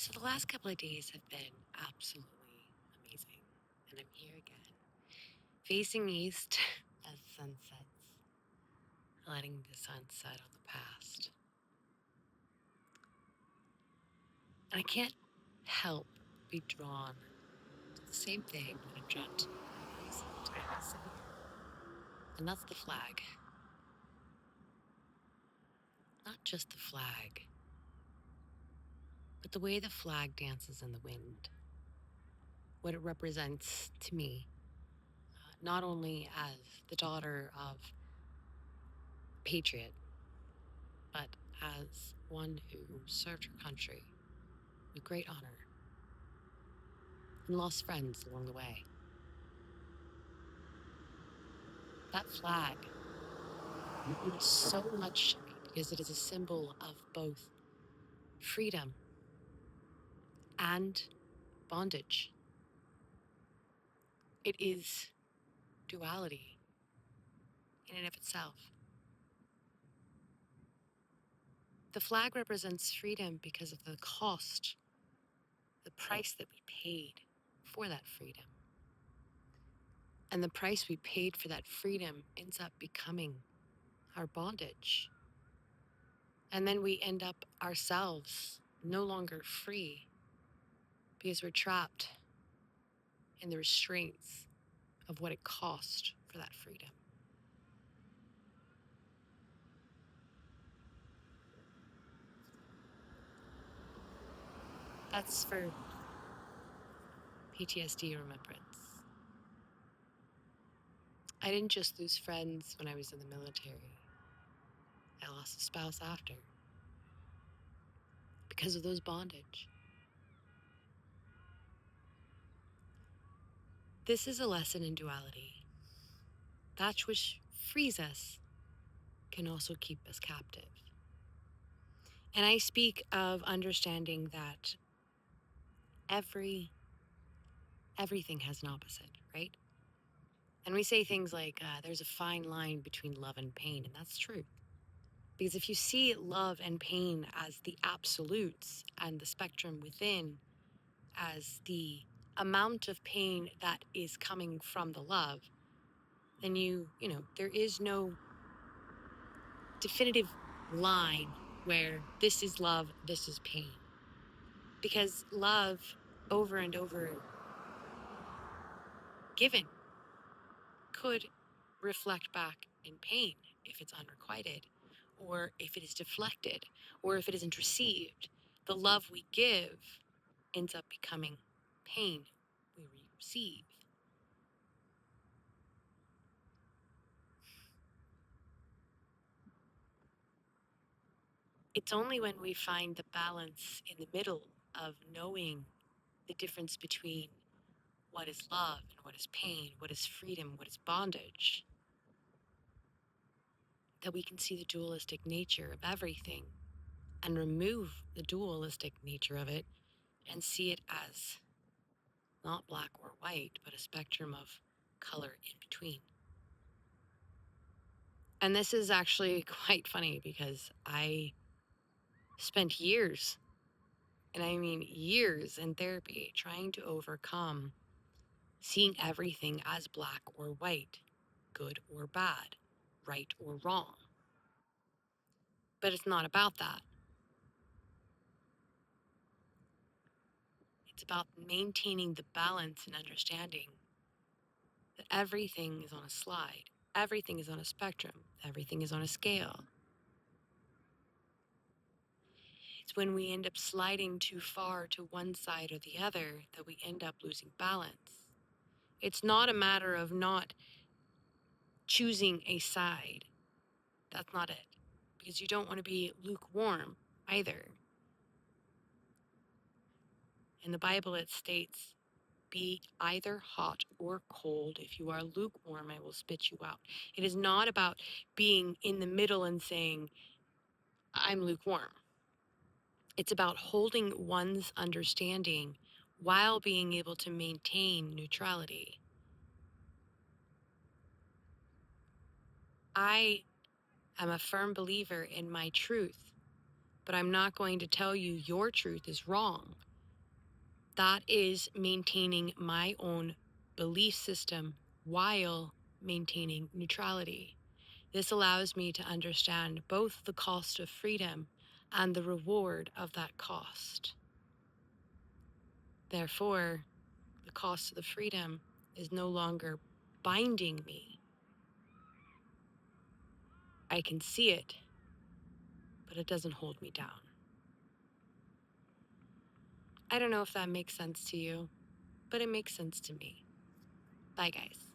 So the last couple of days have been absolutely amazing. And I'm here again, facing east as sun sets, letting the sun set on the past. And I can't help be drawn to the same thing that I'm drawn to every single time I sit here. And that's the flag. Not just the flag, but the way the flag dances in the wind. What it represents to me, not only as the daughter of a patriot, but as one who served her country with great honor and lost friends along the way. That flag means so much to me because it is a symbol of both freedom and bondage. It is duality in and of itself. The flag represents freedom because of the cost, the price that we paid for that freedom. And the price we paid for that freedom ends up becoming our bondage. And then we end up ourselves no longer free because we're trapped in the restraints of what it cost for that freedom. That's for PTSD remembrance. I didn't just lose friends when I was in the military. I lost a spouse after because of those bondage. This is a lesson in duality. That which frees us can also keep us captive. And I speak of understanding that everything has an opposite, right? And we say things like, there's a fine line between love and pain, and that's true. Because if you see love and pain as the absolutes and the spectrum within as the amount of pain that is coming from the love, then there is no definitive line where this is love, this is pain. Because love, over and over given, could reflect back in pain if it's unrequited, or if it is deflected, or if it isn't received. The love we give ends up becoming pain we receive. It's only when we find the balance in the middle of knowing the difference between what is love and what is pain, what is freedom, what is bondage, that we can see the dualistic nature of everything and remove the dualistic nature of it and see it as not black or white, but a spectrum of color in between. And this is actually quite funny because I spent years, and I mean years, in therapy trying to overcome seeing everything as black or white, good or bad, right or wrong. But it's not about that. It's about maintaining the balance and understanding that everything is on a slide, everything is on a spectrum, everything is on a scale. It's when we end up sliding too far to one side or the other that we end up losing balance. It's not a matter of not choosing a side. That's not it. Because you don't want to be lukewarm either. In the Bible, it states, be either hot or cold. If you are lukewarm, I will spit you out. It is not about being in the middle and saying, I'm lukewarm. It's about holding one's understanding while being able to maintain neutrality. I am a firm believer in my truth, but I'm not going to tell you your truth is wrong. That is maintaining my own belief system while maintaining neutrality. This allows me to understand both the cost of freedom and the reward of that cost. Therefore, the cost of the freedom is no longer binding me. I can see it, but it doesn't hold me down. I don't know if that makes sense to you, but it makes sense to me. Bye, guys.